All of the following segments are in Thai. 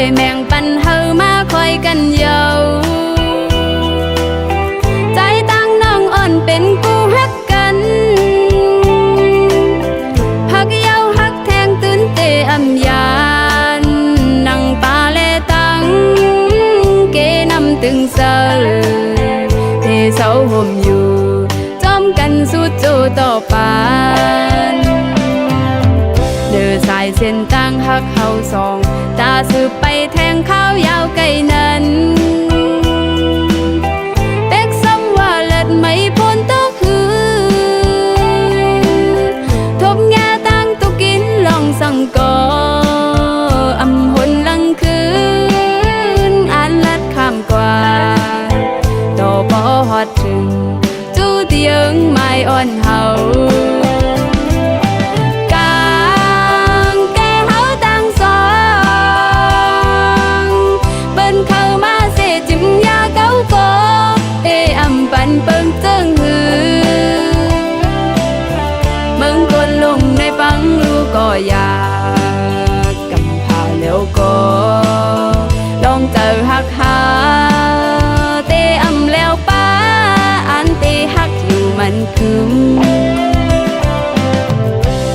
อยแมงปันเฮามาคอยกันเยาใจตั้งน้องอ่อนเป็นกูฮักกันฮักเยาฮักแทงตื่นเตอำยานนังปาเลตังเกนำตึงเซอเทเสาห่มอยู่จอมกันสู้โจต่อปานเดินสายเส้นตั้งฮักเฮาสองตาสืบไปแทงข้าวยาวไกลนั้นเป็กซ้ำว่าเลิศไม่พ้นตัวคือทบแง่ตั้งตุกินลองสั่งก่ออำหนลังคืนอ่านลัดข้ามกว่าต่อปอฮอดถึงจู้เตียงไม้อ่อนเฮาปันเปิงเจิ้งหือเมืองกนลงในฟังลูกก็อยากกำพาแล้วก็ลองเจอฮักหาเตอำแล้วป้าอันเตฮักอยู่มันคืม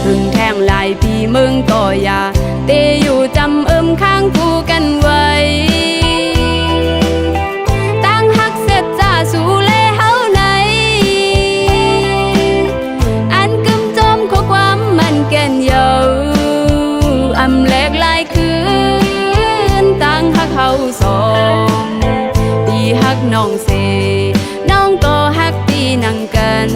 ถึงแทงลายพี่เมืองก็อยากเตอยู่จำข้างคู่กันไว้ตั้งฮักเสร็จจ้าสู่อำแลกลายคืนตั้งฮักเฮาสองปีฮักน้องเสน้องก็ฮักปีนังกัน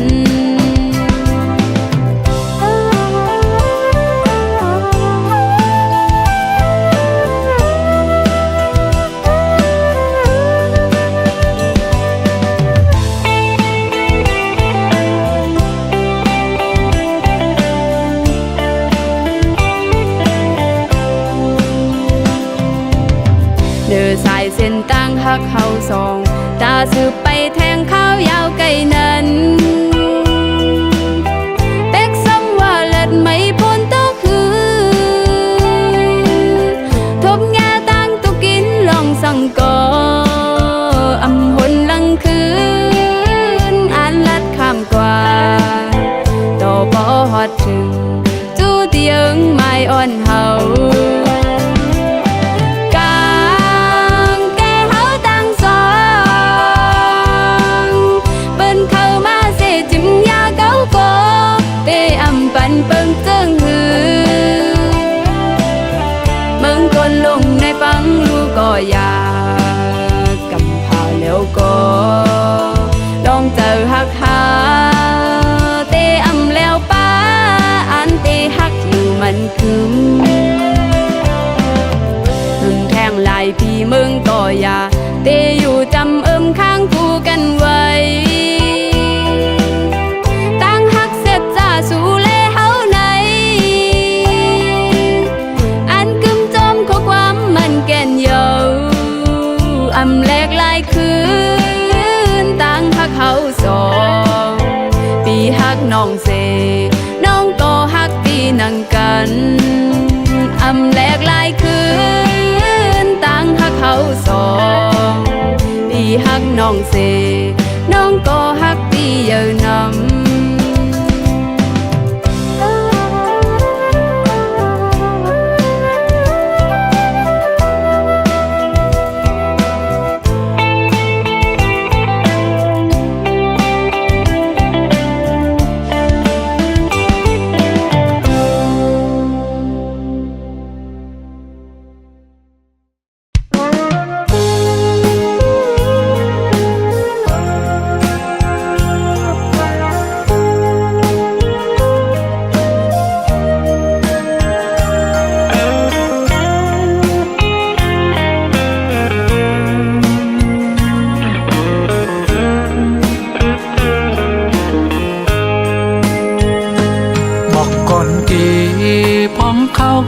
เดินสายเส้นตั้งฮักเฮาสองตาสืบไปแทงข้าวยาวไกลนั้นเป็กซ้ำว่าเลิศไม่พ้นตัวคือทบแง่ตั้งตุกินลองสั่งก่ออำหนลังคืนอ่านลัดข้ามกว่าต่อปอฮอดถึงจู้เตียงไม้อ่อนเฮาปันเปิงเจิ้งหือเมืองกนลงในฟังลูกก็อยากกำพาแล้วก็ลองเจอฮักหาเตอำแล้วป้าอันเตฮักอยู่มันคืมถึงแทงลายพี่เมืองก็อยากเตอยู่จำข้างคู่กันไว้ตั้งฮักเสร็จจ้าสู่อำแลกลายคืนตั้งฮักเฮาสองปีฮักน้องเสน้องก็ฮักปีนังกันอำแลกลายคืนตั้งฮักเฮาสองปีฮักน้องเสน้องก็ฮักปีเยอะนำ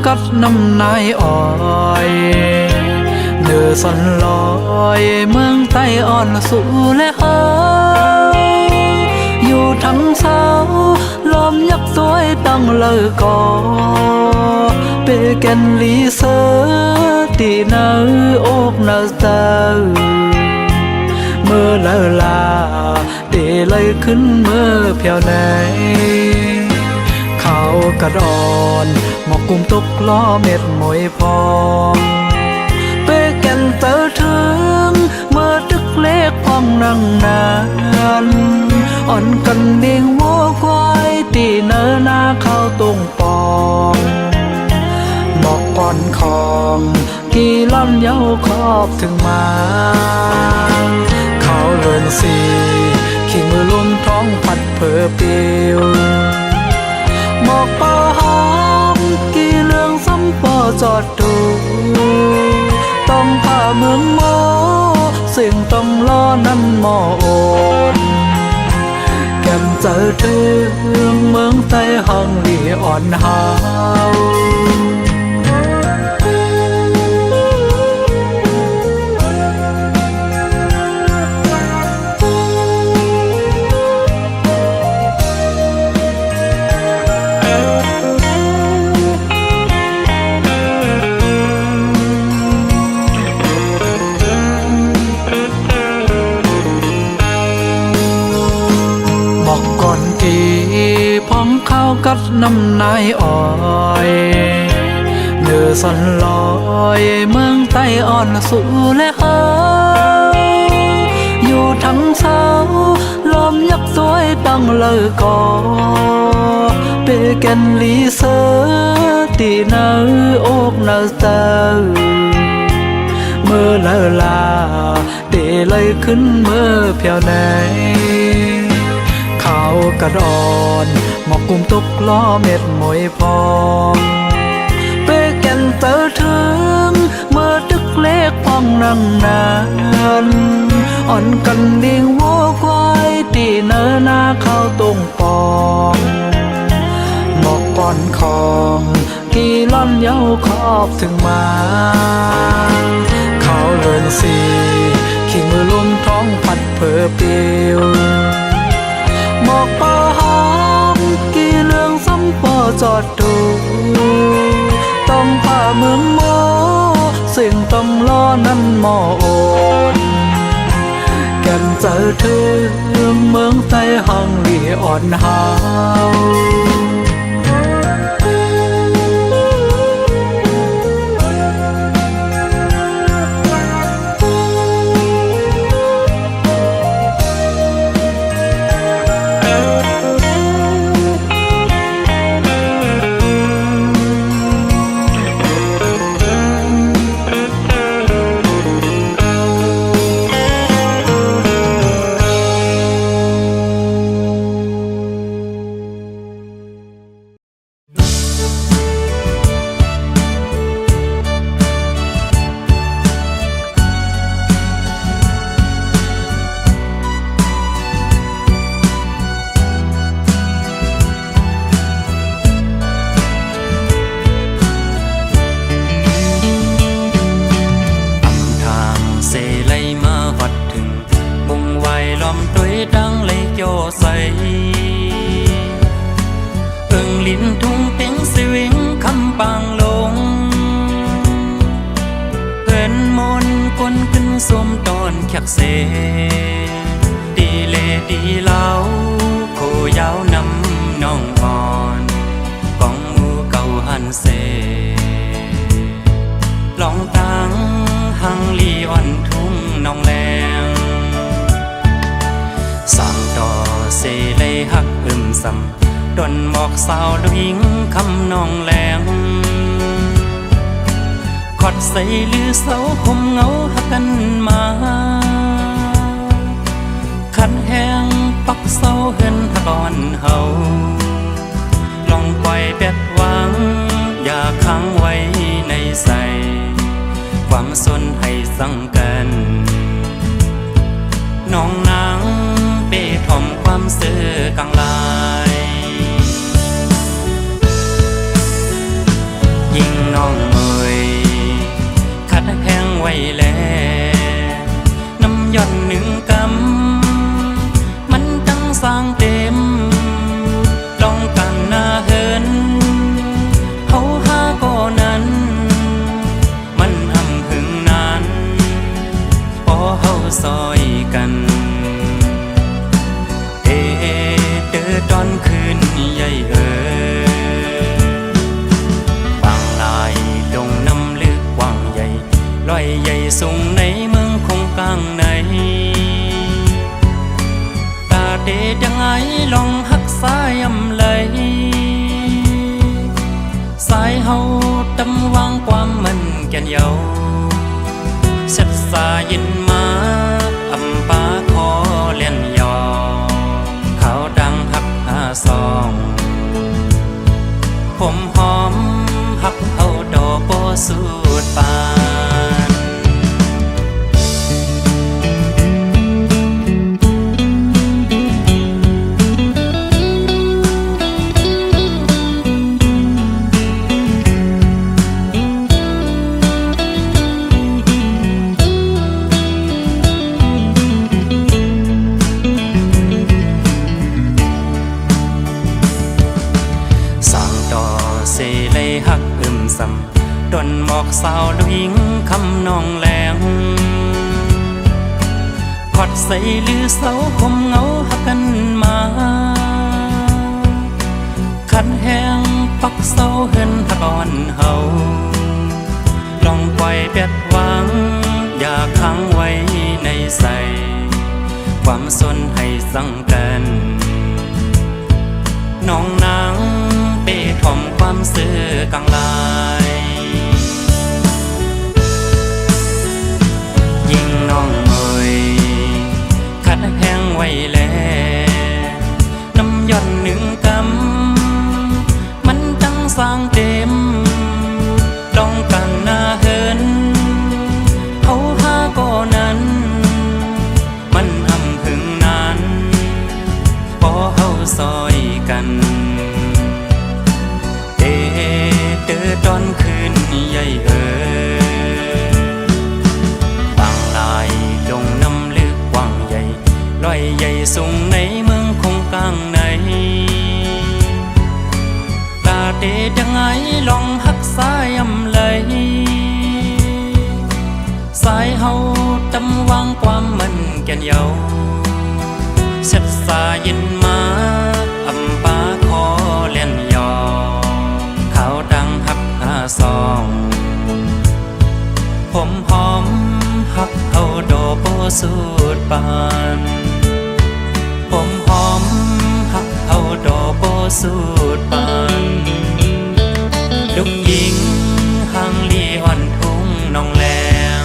กัดน้ำนายอ้อยเนื้อสันลอยเมืองใต้อ่อนสู่และเฮาอยู่ทั้งเช้าลมยักษ์สวยตั้งเลยก่อเปแกนลีเซอร์ ตีเนื้ออกเนื้อเตอเมื่อเลอลาตีเลยขึ้นเมื่อเพียวไหนเขากระดอนหมอกกุมตกล้อเม็ดมวยพองเป้แก่นเตอถึงเมื่อตึกเล็กพองนั่งนานอ่อนกันเนียงวัวควายตีเนื้อหน้าเข้าตรงปองหมอกก่อนของกี่ล่อนเย้าครอบถึงมาเขาเลินสีขี่มือลุ่มท้องพัดเผอเปียวหมอกปอหอมกี่เรื่องซ้ำปอจอดดูต้องผ่าเมืองโมสิ่งต้องล้อนั้นหมอโอนแก่มเจอถึงเมืองใต้ห้องลีอ่อนหาวพร้อมข้าวกัดน้ำนายอ้อยเนื้อสันลอยเมืองใต้อ่อนสู่และเฮาอยู่ทั้งเช้าลมยักษ์สวยตั้งเลยก่อเปแก่นลีเซอตีเนื้ออกเนื้อเตอเมื่อเลอลาเตเลยขึ้นเมื่อเพียวไหนเขากระดอนหมอกกุมตกล้อเม็ดมวยพองเป้แก่นเตอถึงเมื่อตึกเล็กพองนั่งนานอ่อนกันเนียงวัวควายตีเนื้อหน้าเข้าตรงปองหมอกก่อนของกี่ล่อนเย้าครอบถึงมาเขาเลินสีขี่มือลุ่มท้องพัดเผอเปียวหมอกปอหอมกี่เรื่องซ้ำปอจอดดูต้องผ่าเมืองโมสิ่งต้องล้อนั้นหมอโอนแก่นเจอถึงเมืองใต้ห้องลีอ่อนหาวแขกเสดีเลดีเล่าโคยาวนำน้องอ่อนกองมูเก่าหันเสลองตังหังลีอ่อนทุ่งน้องแรงสั่งต่อเสเลยหักอึมซ้ำดนบอกสาวดวิงคำน้องแรงขอดใส่ลือเสาคมเงาหักกันมาขันแห้งปักเสาเหินหักอ่อนเฮาลองปล่อยเป็ดหวังอย่าค้างไว้ในใสความสนให้สังกันน้องนางเป้ถ่อมความเสื่อกลางลายยิ่งน้องเอ่ยขัดแห้งไว้แล้วน้ำย่อนหนึ่งกำมันตั้งสร้างเต็มลองกันหน้าเหินเขาหาก่อนั้นมันหำ ตอนคืนใหญ่บางลายลงน้ำลึกกว้างใหญ่ลอยใหญ่สูงในเมืองคงกลางในตาเดยังไงลองหักสายอำไหลสายเฮาตำวางความมันแก่นเยาเสร็จสายินมาอำปาคอเล่นยอเขาดังหักหาซองผมหอมหักเอาดอกโบสูดปานหักซ้ำดนหมอกสาวดวิงคำนองแหลงขอดใส่ลือเสาคมเงาหักกันมาขันแห้งปักเสาเหินหักอ่อนเฮาลองปล่อยเบ็ดวางอย่าค้างไว้ในใสความสนให้สั่งกันน้องนางเป้ถ่อมความซื่อกลางลายยิ่งน้องเอ่ยขัดแห้งไว้แล้วน้ำย่อนหนึ่งกำมันจังสร้างเต็มต้องกันหน้าเหินเขาหาก่อนั้นมันอำถึงนั้นพอเฮาซอยกันตอนคืนใหญ่บางลายลงน้ำลึกกว้างใหญ่ลอยใหญ่สูงในเมืองคงกลางในตาเดยังไงลองหักสายอำไหลสายเฮาตำวางความมันแก่นเยาเสร็จสายินมาอำปาคอเล่นยอเขาดังหักซองผมหอมหักเอาดอกโบสูดปานผมหอมหักเอาดอกโบสูดปานลูกหญิงห่างลีอ่อนทุ่งนองแลง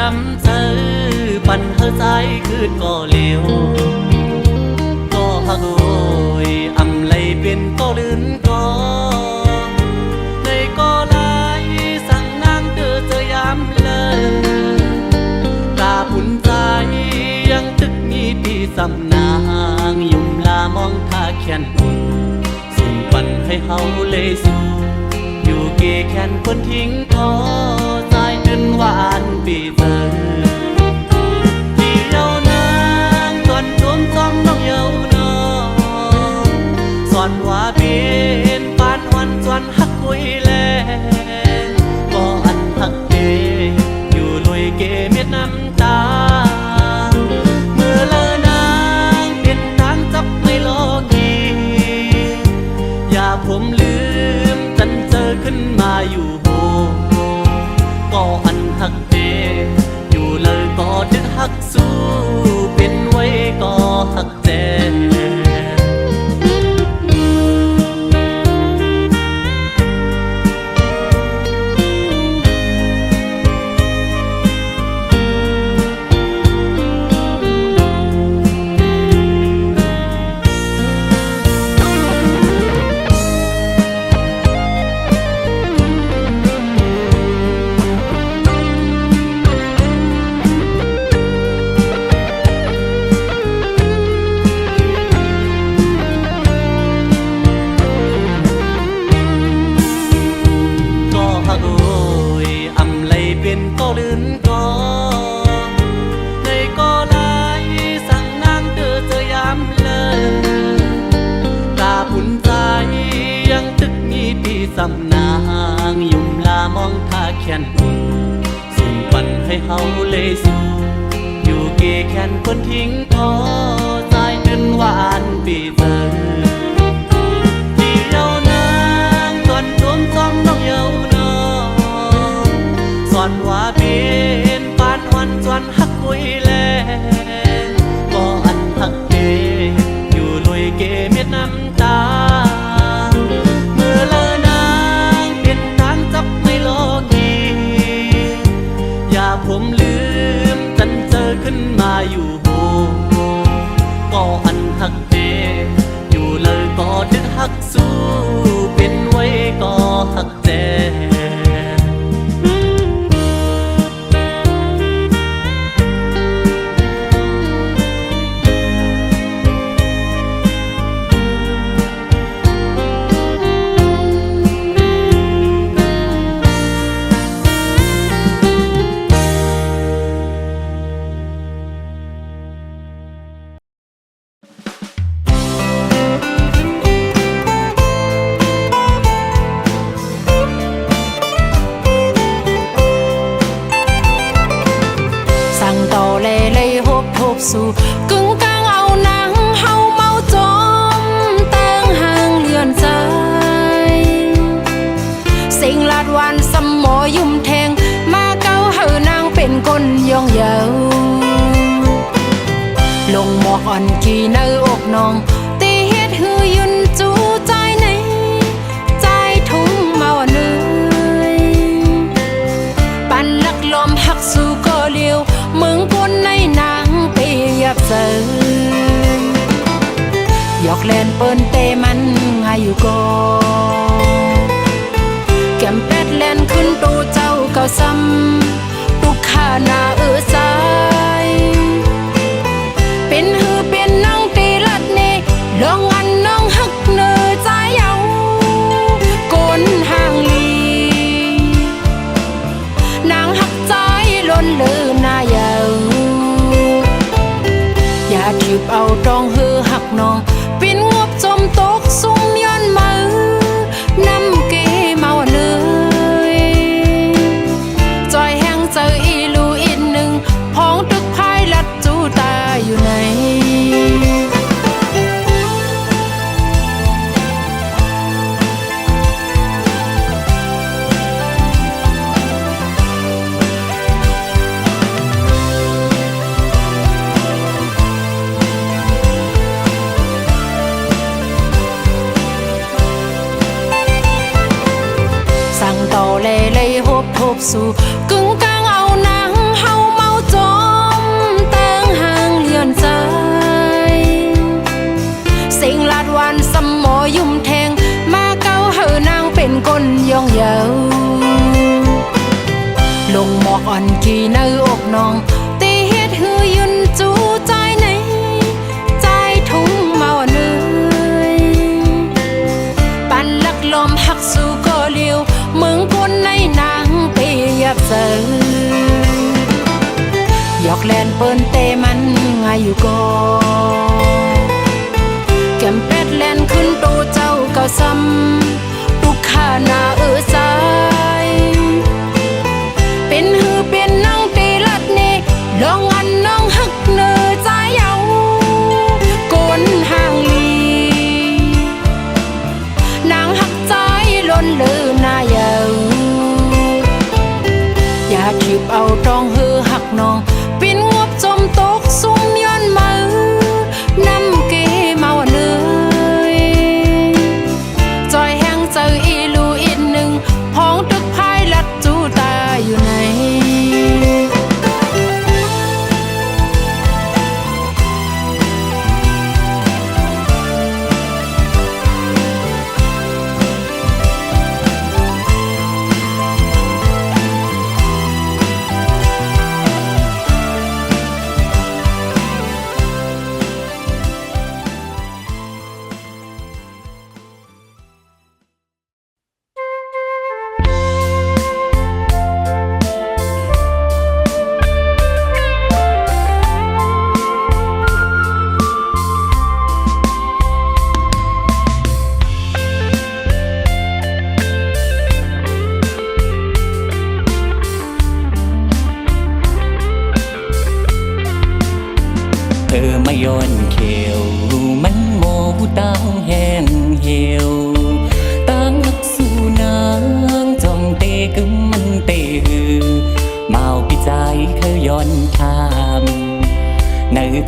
ดำเสือปันเฮอสายคืนก็เลี้ยวก็ฮักโอยอำไลเป็นก็ลื่นก็ในก็ไหลสั่งนางเธอจะย้ำเลยตาปุ่นใจยังตึกมีปีสำนางยุ่มลามองท่าแขนปุ่นส่งปันให้เฮาเลยสู้อยู่เกแขนคนทิ้งก็สายจนหวานปีเธอที่เยาวนางก่อนรวมซ้อมน้องเยาวนองสอนว่าเป็นปานวันสวนฮักคุยแลก็อันฮักเดอยู่ลอยเกเม็ดน้ำตาเมื่อเลอนางเป็นทางจับไม่โลกี ให้เฮาเลยสู้อยู่เกแค้นคนทิ้งพอใจจนหวานปีเจอเดียวนางก่อนรวมซ้อมน้องเยาวนองสอนว่าเป็นปานวันสวนหักคุยแลก็อันหักเกอยู่ลอยเกเม็ดน้ำตาเมื่อเลอนางเป็นทางจับไม่โลกีอย่าผมลืมจันเจอขึ้นมาอยู่โหก็อันหักเดอยู่เลยก็ดึกหักสู้เป็นไว้ก็หักแจสู่กึ่งกลางเอาหนังเฮาเมาจมเติงห่างเลือนใจสิ่งลาดวันสมอยุ่มแทงมาเก้าเฮานางเป็นคนยองเยาลงหมอกอ่อนกี่เนื้ออกน้องตีเฮ็ดหือยุนจูใจในใจทุ่งเมาเนื้อปั่นลักลมหักสู่ก็เลี้ยวมึงคนในนางยับเสือยอกเล่นเปิ้นเตมันงาอยู่ก่อแก้มเป็ดเล่นขึ้นตูเจ้าเก่าซ้ำตุกขาหน้าใจเป็นหือเป็นน้องตีลัดเนลองอันน้องหักเนื้อใจเอาโกนห่างลีนางหักใจล้นเลือหน้าเยาอย่าทิบเอาตองหือหักน้องปินงบจมตกซุ่มย้อนมือนำเกเมาเนยจอยแห้งเจออีลูอีกหนึ่งพ้องตึกพายลัดจูตาอยู่ไหนต่อเลยหบทบสู่กึ่งกลางเอาหนังเฮาเมาจมเติงห่างเลือนใจสิ่งลาดวันสมอยุ่มแทงมาเก้าเฮานางเป็นคนยองเยาลงหมอกอ่อนกี่เนื้ออกน้องตีเฮ็ดหือยุนจูใจในใจทุ่งเมาเนื้อปั่นลักลมหักสู่ก็เลี้ยวมึงคนในนางเปียบเสือยอกแลนเปิ้นเตมันงาอยู่ก่อแก้มเป็ดแลนขึ้นตูเจ้าเก่าซ้ำตุกขาหน้าใจเป็นหือเป็นน้องตีลัดเนลองอันน้องหักเนื้อใจเอาโกนห่างลีนางหักใจล้นเลือหน้าเยาอย่าทิบเอาตองหือหักน้องปินงบจมตกซุ่มย้อนมือนำเกเมาเนื้อจอยแห้งเจออีลูอีกหนึ่งพ้องตึกพายลัดจูตาอยู่ไหน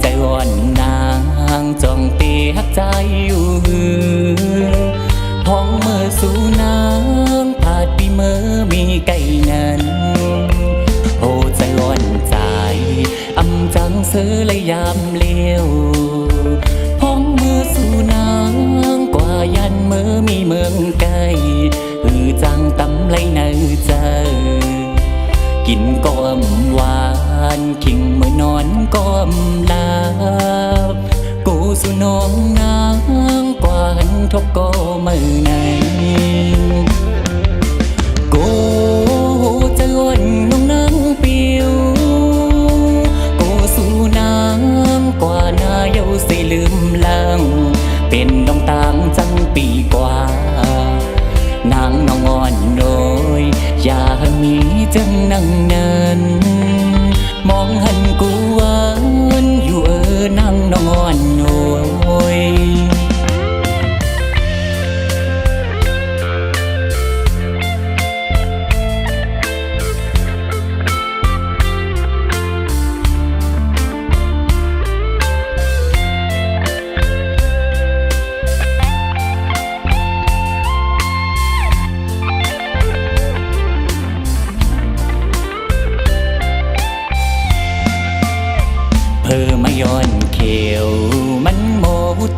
ใจอ่อนนางจ้องเตะหักใจอยู่พ้องเมื่อสู่นางผาดปีเมื่อมีไก่นั้นโอ้ใจอ่อนใจอำจังเสือเลยยามเลี้ยวพ้องเมื่อสู่นางกว่ายันเมื่อมีเมืองไก่จังตำไรเนื้อเจอกินก้อมหวานคิงเมื่อนอนก้อมลาบกูสู่น้องนางกว่าหันทบก็มือไหนกูจะอ่อนน้องนางปิวกูสู่นางกว่าหน้าเยาสิลืมลางเป็นดองต่างจังปีกว่านางน้องอ่อนโดยอย่ามีจังนั่งเนินมองหันกูหวานอยู่นางน้องอ่อนโดยเพื่อมาย้อนเขียวมันโม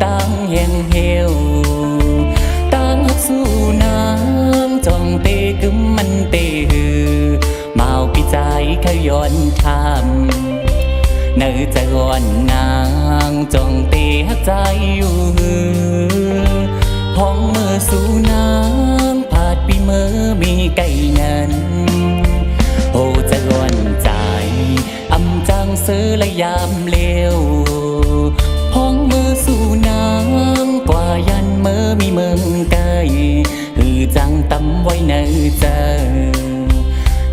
ตังแห่งเหี่ยวตั้งสู้น้ำจ้องเตะกึมมันเตะหือเมาปีใจขย้อนทำเนื้อใจอ่อนนางจ้องเตะหักใจอยู่พ้องเมื่อสู่น้ำผาดปีเมื่อมีไก่นั้นโอ้ใจอ่อนใจอำจังเสือและยามเลี้ยวพ้องมือสู่นางกว่ายันเมื่อมีเมืองไกลจังตำไว้ในเจอ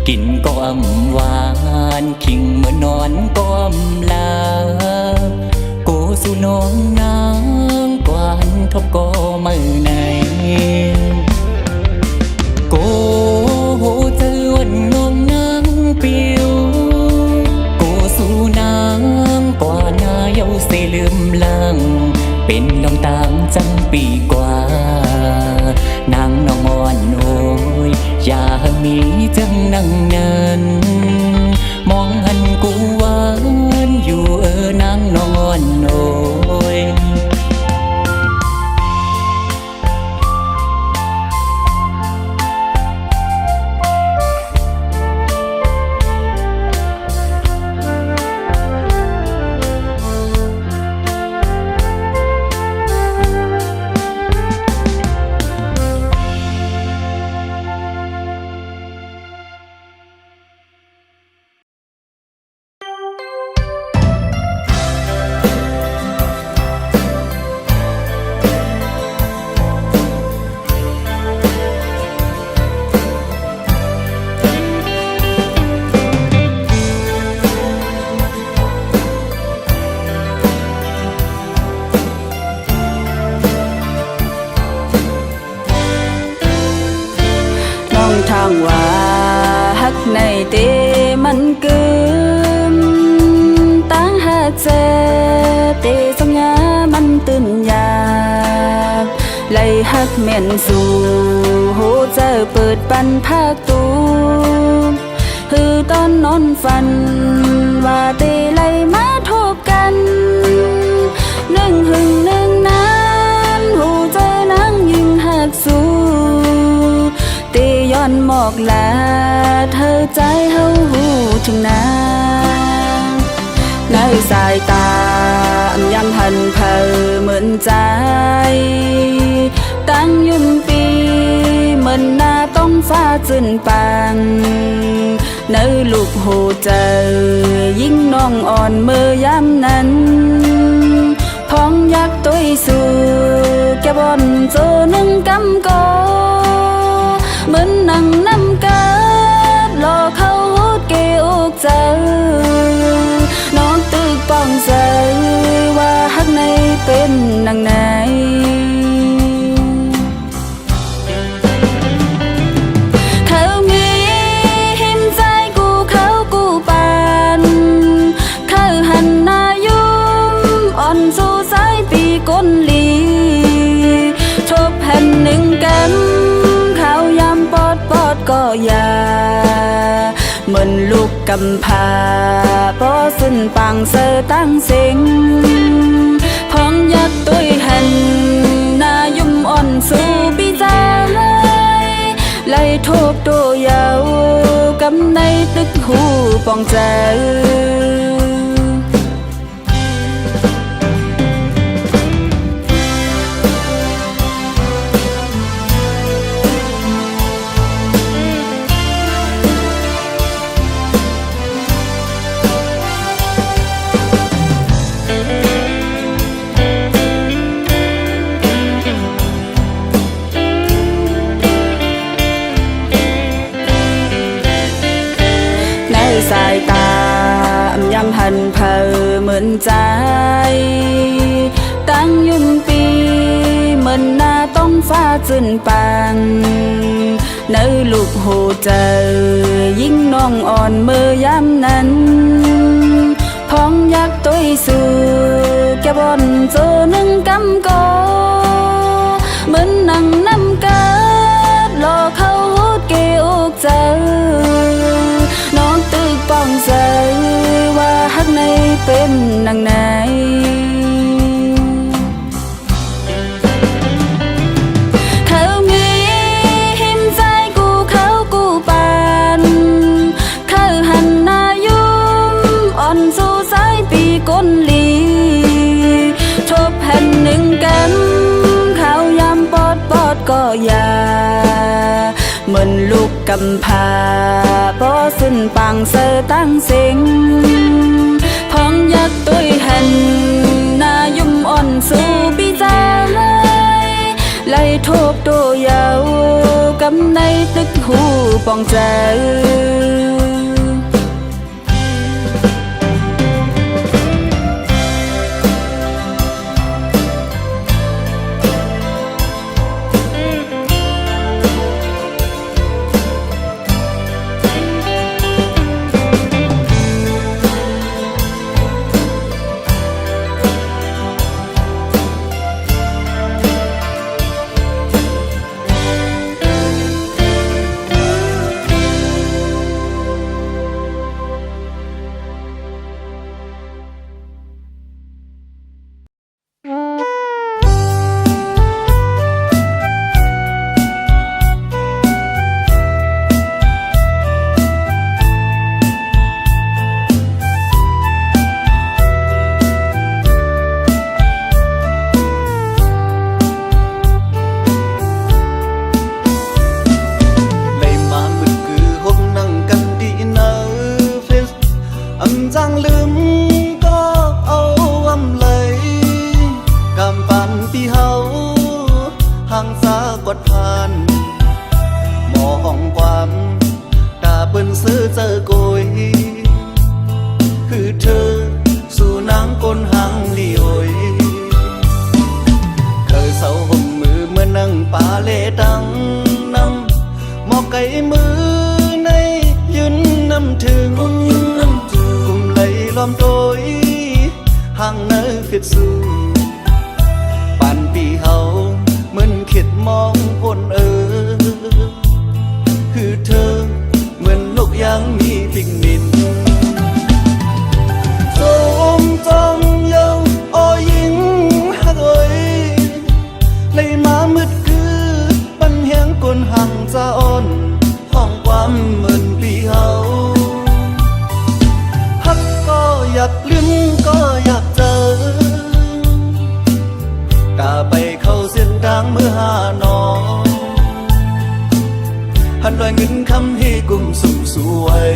กินก้อมหวานคิงเมื่อนอนก้อมลากูสู่น้องนางกว่าหันทบก็มือไหนกูเจอวันน้องนางปิวสู่นางกว่าหน้าเยาสิลืมลางเป็นน้องต่างจังปีกว่านางน้องอ่อนโอยอย่ามีจังนั่งเนินมองหันกูหวานอยู่นางน้องอ่อนโอยทางว่าฮักในเตมันกึมตั้งหาเจเตสัญญามันตื่นยากไล่ฮักแม่นสู่โหเจอเปิดปันภาคตูคือตอนนอนฝันว่าเตไล่มาทบกันหนึ่งหึงหนึ่งนั้นหูเจอนั่งยิงหักสู่ย้อนหมอกลาเธอใจเฮาหูถึงนาในสายตาย้ำหันเพอเหมือนใจตั้งยุ่มปีเหมือนหน้าต้องฟ้าจืนปังในลูกหูเจอยิ่งน้องอ่อนเมื่อยามนั้นพ้องยักตัวสู่แกบอนโจนึงกำกอเหมือนนั่งน้ำกัดรอเขาเกอกเจอน้องตึกป้องใจว่าฮักในเป็นนางไหนเขามีหิมใจกูเขากูปานเขาหันหน้าอยู่ ำพาบ่สิ้นปางเสอตั้งเสียงพ้องยักตุ้ยหันนายุ่มอ่อนสู่ปีใจไล่โทบโตยาวกำในตึกหูปองใจสายตายำหันเพอเหมือนใจตั้งยุ่มปีเหมือนหน้าต้องฟ้าจืนปังเนื้อลูกหูเจอยิ่งน้องอ่อนเมื่อยำนั้นพ้องยักตุ้ยสู่แกบอนโจนึงกำกอเหมือนนั่งน้ำกาดรอเขาเกี่ยวเจอน้องตึกป้องใจว่าฮักในเป็นนางไหนเขามีหิมใจกูเขากูปานเขาหันหน้ายุ่มอ่อนสู่สายปีก้นลีทบแผ่นหนึ่งกันเขายำปอดก็อย่าเหมือนลูกกำพาบ่สิ้นปางเสอตั้งเสียงพ้องยักตุ้ยหันนายุ่มอ่อนสู่ปีใจไล่โทบโตยาวกำในตึกหูปองใจหันลอยเงินคำให้กุมสุ่มสวย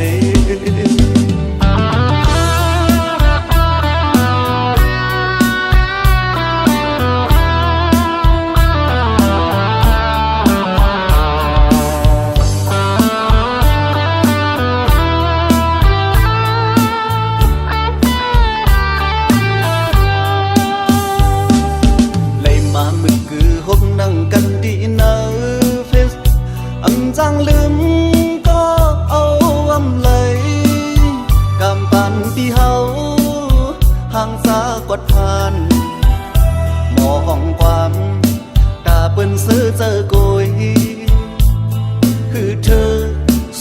คือเธอ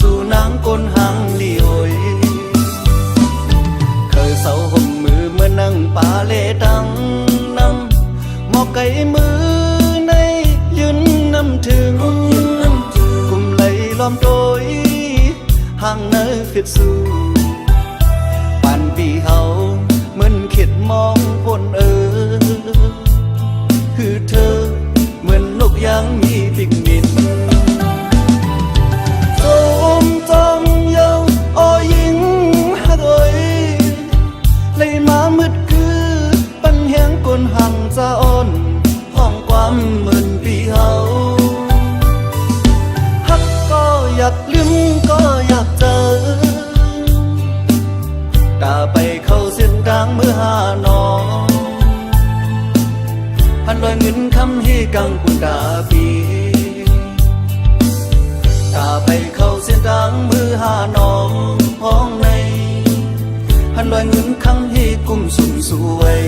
สู่นางก้นหางลีโอย mầm đôi hàng nơi phiệt du bàn vì hậu mình khiết mong vốnคือเธอเหมือนนกยังมีปิกนินโจมจองเยาอ้อยิงฮักเอ้ยเลยมามืดคือปันแหงกนหังจะอ่อนห้องความเหมือนปีเฮาฮักก็อยากลืมก็อยากเจอตาไปเข้าเส้นทางเมื่อหาน้องพันลอยเงินคำให้กังปุ่นดาปีตาไปเข้าเส้นทางมือหาน้องห้องในพันลอยเงินคำให้กุมสุ่มสวย